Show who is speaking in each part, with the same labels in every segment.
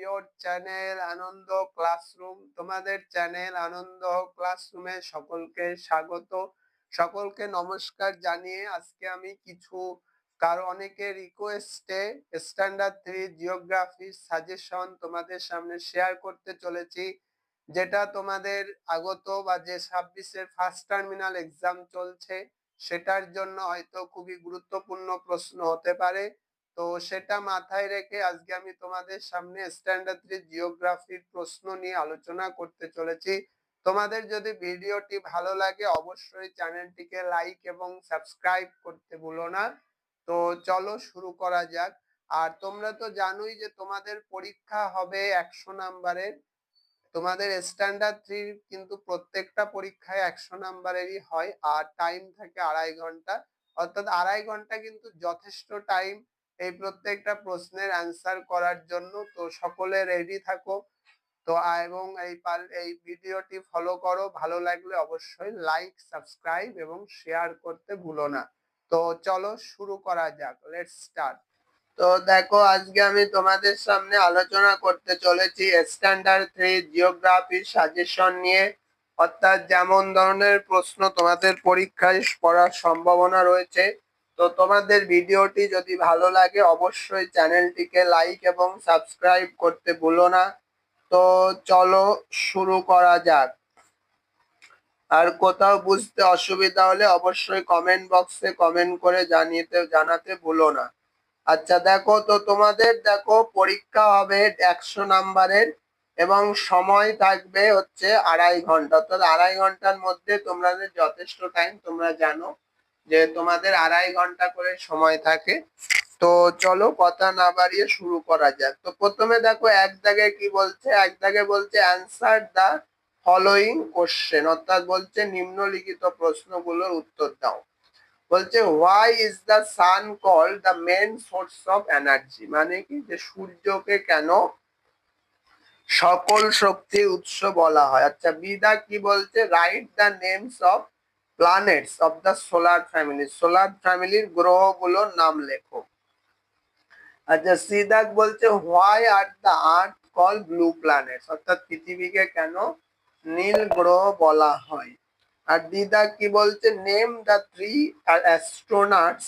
Speaker 1: Your channel Anand classroom. তোমাদের channel Anand ক্লাসরুমে সকলকে স্বাগত, সকলকে নমস্কার জানিয়ে আজকে আমি কিছু অনেকের রিকোয়েস্টে স্ট্যান্ডার্ড 3 জিওগ্রাফির সাজেশন তোমাদের সামনে শেয়ার করতে চলেছি, যেটা তোমাদের আগত বা যে 26-এর ফার্স্ট টার্মিনাল এক্সাম চলছে সেটার জন্য হয়তো খুবই গুরুত্বপূর্ণ প্রশ্ন হতে পারে। তো সেটা মাথায় রেখে আজকে আমি তোমাদের সামনে স্ট্যান্ডার্ড 3 জিওগ্রাফির প্রশ্ন নিয়ে আলোচনা করতে চলেছি। তোমাদের যদি ভিডিওটি ভালো লাগে অবশ্যই চ্যানেলটিকে লাইক এবং সাবস্ক্রাইব করতে ভুলো না। তো চলো শুরু করা যাক। আর তোমরা তো জানোই যে তোমাদের পরীক্ষা হবে 100 নাম্বারের। তোমাদের স্ট্যান্ডার্ড 3 কিন্তু প্রত্যেকটা পরীক্ষায় 100 নাম্বারেরই হয়, আর টাইম থাকে 2.5 ঘন্টা, অর্থাৎ 2.5 ঘন্টা কিন্তু যথেষ্ট টাইম এই প্রত্যেকটা প্রশ্নের অ্যান্সার করার জন্য। তো সকলে রেডি থাকো। তো এবং এই ভিডিওটি ফলো করো, ভালো লাগলে অবশ্যই লাইক সাবস্ক্রাইব এবং শেয়ার করতে ভুলো না। তো চলো শুরু করা যাক, লেটস স্টার্ট। তো দেখো, আজকে আমি তোমাদের সামনে আলোচনা করতে চলেছি স্ট্যান্ডার্ড 3 জিওগ্রাফির সাজেশন নিয়ে, অর্থাৎ যেমন ধরনের প্রশ্ন তোমাদের পরীক্ষায় পড়ার সম্ভাবনা রয়েছে। তো তোমাদের ভিডিওটি যদি ভালো লাগে অবশ্যই চ্যানেলটিকে লাইক এবং সাবস্ক্রাইব করতে ভুলো না। তো চলো শুরু করা যাক। আর কোথাও বুঝতে অসুবিধা হলে অবশ্যই কমেন্ট বক্সে কমেন্ট করে জানাতে ভুলো না। আচ্ছা দেখো, তো তোমাদের দেখো পরীক্ষা হবে 100 নাম্বারের এবং সময় থাকবে হচ্ছে 2.5 ঘন্টা, অর্থাৎ 2.5 ঘন্টার মধ্যে তোমাদের যথেষ্ট টাইম, তোমরা জানো যে তোমাদের 2.5 ঘন্টা করে সময় থাকে। তো চলো কথা না বাড়িয়ে শুরু করা যাক। তো প্রথমে দেখো এক দাগে কি বলছে, এক দাগে বলছে অ্যান্সার দা ফলোইং কোশ্চেন, অর্থাৎ বলছে নিম্নলিখিত প্রশ্নগুলোর উত্তর দাও। বলছে why is the sun called the main source of energy, মানে কি যে সূর্যকে কেন সকল শক্তির উৎস বলা হয়। আচ্ছা বিদা কি বলছে, write the names of planets of the solar family, solar ফ্যামিলির গ্রহগুলোর নাম লেখো। আচ্ছা সিদাক বলছে why are the earth call blue planets, অর্থাৎ পৃথিবীকে কেন নীল গ্রহ বলা হয়। আর দিদা কি বলছে, name the 3 astronauts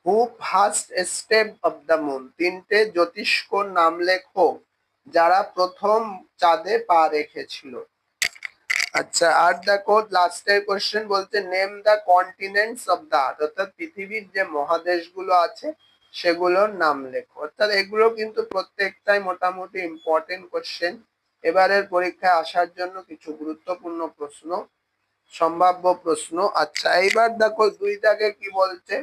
Speaker 1: who first step of the moon, 3টে জ্যোতিষ্কর নাম লেখো যারা প্রথম চাঁদে পা রেখেছিল। আচ্ছা আর দেখো লাস্টের কোশ্চেন বলছে name the continents of the আর্থ, অর্থাৎ পৃথিবীর যে মহাদেশগুলো আছে সেগুলোর নাম লেখো। অর্থাৎ এগুলো কিন্তু প্রত্যেকটাই মোটামুটি ইম্পর্টেন্ট কোশ্চেন, এবারের পরীক্ষায় আসার জন্য কিছু গুরুত্বপূর্ণ প্রশ্ন, সম্ভাব্য প্রশ্ন। আচ্ছা এইবার দেখো 2 দাগে কি বলছে,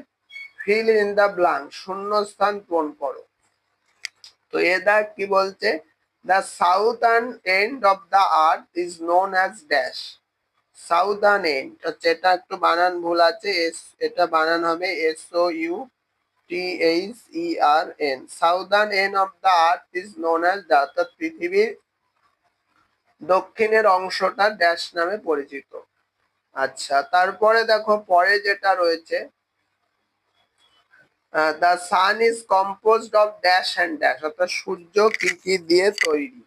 Speaker 1: ফিল ইন দ্য ব্ল্যাঙ্ক, শূন্যস্থান পূরণ করো। তো এ দাগ কি বলছে, the southern end of the earth is known as dash, southern end হচ্ছে, এটা একটু বানান ভুল আছে, এটা বানান হবে SOUTHERN, southern end of the earth is known as the, অর্থাৎ পৃথিবীর দক্ষিণের অংশটা ড্যাশ নামে পরিচিত। আচ্ছা তারপরে দেখো পরে যেটা রয়েছে, the sun is composed of dash and dash, অর্থাৎ সূর্য কি কি দিয়ে তৈরি।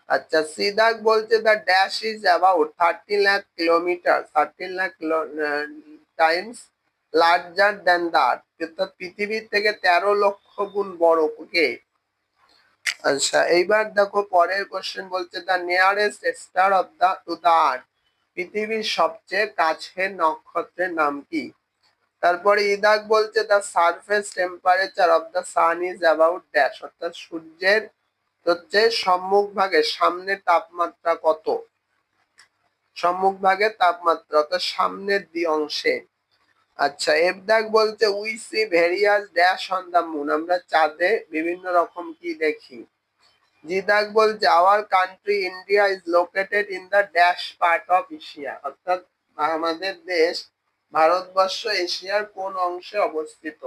Speaker 1: আচ্ছা সিদাক বলছে the dash is about 13 lakh kilometre, 13 lakh Times larger than the earth, অর্থাৎ পৃথিবীর থেকে 13 লক্ষ গুণ বড় কে। আচ্ছা এইবার দেখো পরের কোশ্চেন বলছে the nearest star of the to the earth, পৃথিবীর সবচেয়ে কাছের নক্ষত্রের নাম কি। তারপরে ইদাক বলছে the surface temperature of the sun is about dash, অর্থাৎ সূর্যের হচ্ছে সম্মুখ ভাগে সামনের তাপমাত্রা কত, সম্মুখ ভাগের তাপমাত্রা অর্থাৎ সামনের অংশে। আচ্ছা এফদাক বলছে we see various dash on the moon, আমরা চাঁদে বিভিন্ন রকম কি দেখি। জিদাক বলছে our country India is located in the dash part of Asia, অর্থাৎ আমাদের দেশ ভারতবর্ষ এশিয়ার কোন অংশে অবস্থিত।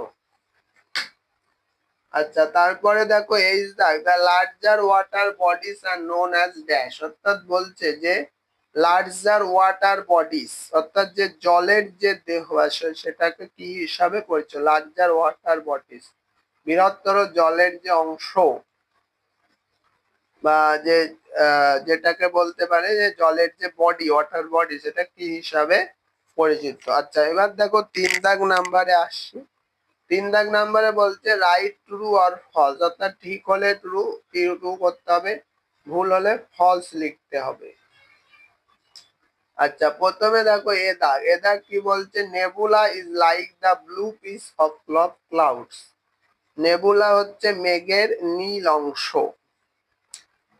Speaker 1: আচ্ছা তারপরে দেখো এইচ দাগ the larger water bodies are known as dash, অর্থাৎ বলছে যে লার্জার ওয়াটার বডিজ, অর্থাৎ যে জলের যে দেহ আছে সেটাকে কি হিসাবে পরিচিত, লার্জার ওয়াটার বডিজ, বৃহত্তর জলের যে অংশ বা যে যেটাকে বলতে পারে যে জলের যে বডি, ওয়াটার বডি, সেটা কি হিসাবে পরিচিত। আচ্ছা, এবার দেখো 3 দাগ নাম্বারে আসছি। 3 দাগ নাম্বারে বলছে রাইট ট্রু অর ফলস, অর্থাৎ ঠিক হলে ট্রু ট্রু করতে হবে, ভুল হলে ফলস লিখতে হবে। আচ্ছা, প্রথমে দেখো এ দাগ কি বলছে, nebula is like the blue piece of clouds. Nebula হচ্ছে মেঘের নীল অংশ।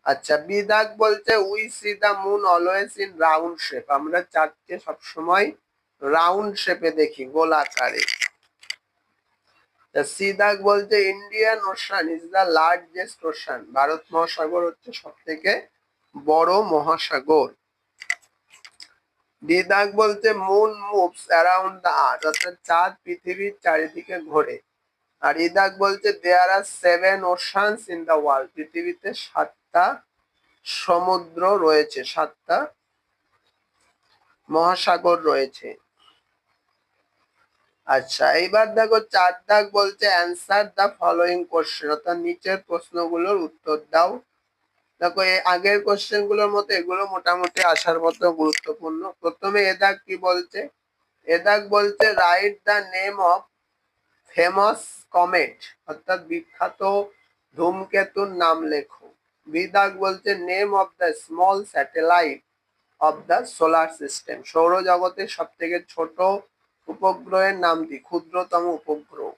Speaker 1: আচ্ছা, বি দাগ বলছে we see the moon always in round shape, আমরা চাঁদকে সবসময় রাউন্ড শেপে দেখি, গোলাকারে। সি দাগ বলছে Indian ocean is the largest ocean, Bharat মহাসাগর হচ্ছে সব থেকে বড় মহাসাগর। ডি দাগ বলছে moon moves around the earth, অর্থাৎ চাঁদ পৃথিবীর চারিদিকে ঘোরে। আর ই দাগ বলছে দেয়ার আর 7 ওশানস ইন দ্য ওয়ার্ল্ড, পৃথিবীতে 7টা সমুদ্র রয়েছে, 7টা মহাসাগর রয়েছে। আচ্ছা, এইবার দেখো 4 দাগ বলছে অ্যান্সার দ্য ফলোইং কোশ্চেন, অর্থাৎ নিচের প্রশ্নগুলোর উত্তর দাও। দেখো এই আগের কোশ্চেন গুলোর মতো এগুলো মোটামুটি আসার মতো গুরুত্বপূর্ণ। প্রথমে এ দাগ কি বলছে, এ দাগ বলছে write the name of famous comet, অর্থাৎ বিখ্যাত ধূমকেতুর নাম লেখো। বি দাগ বলছে name of the small satellite of the solar system, সৌরজগতের সব থেকে ছোট উপগ্রহের নামটি, ক্ষুদ্রতম উপগ্রহ।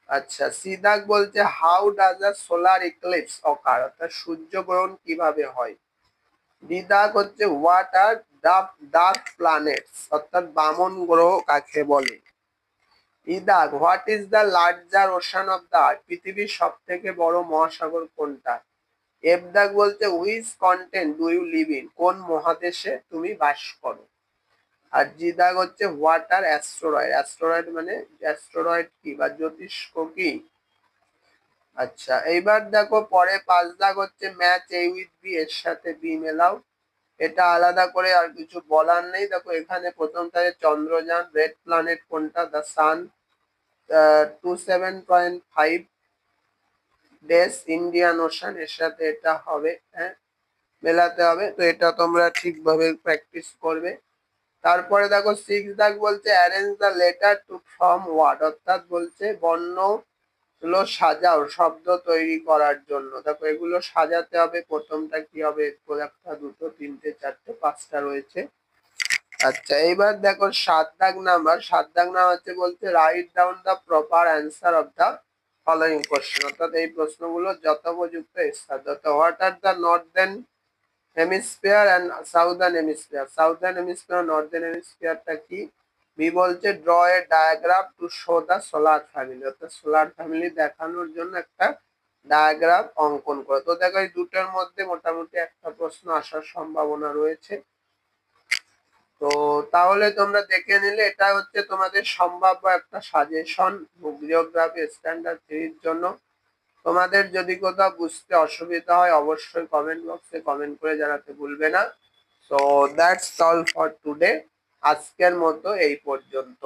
Speaker 1: আচ্ছা, সি দাগ বলছে how does a solar eclipse occur, অর্থাৎ সূর্যগ্রহণ কিভাবে হয়। ডি দাগ হচ্ছে হোয়াট আর ডার্ক প্ল্যানেটস, অর্থাৎ বামন গ্রহ কাকে বলে। ই দাগ what is the larger ocean of the earth, পৃথিবীর সব থেকে বড় মহাসাগর কোনটা। এফ দাগ বলছে which continent do you live in, কোন মহাদেশে তুমি বাস করো। আর জি দাগ হচ্ছে হোয়াট আর অ্যাস্টেরয়েড, অ্যাস্টেরয়েড মানে অ্যাস্টেরয়েড কি বা জ্যোতিষ্ক কি। আচ্ছা, এইবার দেখো পরে 5 দাগ হচ্ছে ম্যাচ এ উইথ বি, এর সাথে বি মেলাও। এটা আলাদা করে আর কিছু বলার নেই। দেখো এখানে প্রথমটায় চন্দ্রযান, রেড প্ল্যানেট কোনটা, the sun, 27.5 days, Indian ocean, এর সাথে এটা হবে, হ্যাঁ মেলাতে হবে। তো এটা তোমরা ঠিকভাবে প্র্যাকটিস করবে। তারপরে দেখো 6 দাগ বলছে arrange the letter to form word, অর্থাৎ বলছে বর্ণ গুলো সাজাও শব্দ তৈরি করার জন্য। দেখো এগুলো সাজাতে হবে। প্রথমটা কি হবে, একটা, দুটো, তিনটে, চারটে, 5টা রয়েছে। আচ্ছা, এইবার দেখো 7 দাগ নাম্বার, 7 দাগ নাম্বার হচ্ছে বলছে write down the proper answer of the following question, অর্থাৎ এই প্রশ্নগুলো যথোপযুক্ত স্থান। What are the northern hemisphere and southern hemisphere, southern hemisphere northern হেমিস্ফিয়ারটা কি। বি বলছে draw a diagram to show the solar family, অর্থাৎ সোলার ফ্যামিলি দেখানোর জন্য একটা ডায়াগ্রাম অঙ্কন করো। তো দেখো এই দুটোর মধ্যে মোটামুটি একটা প্রশ্ন আসার সম্ভাবনা রয়েছে। তো তাহলে তোমরা দেখে নিলে এটা হচ্ছে তোমাদের সম্ভাব্য একটা সাজেশন জিওগ্রাফি স্ট্যান্ডার্ড 3 জন্য। তোমাদের যদি কোথাও বুঝতে অসুবিধা হয় অবশ্যই কমেন্ট বক্সে কমেন্ট করে জানাতে ভুলবে না। So that's all for today, আজকের মতো এই পর্যন্ত।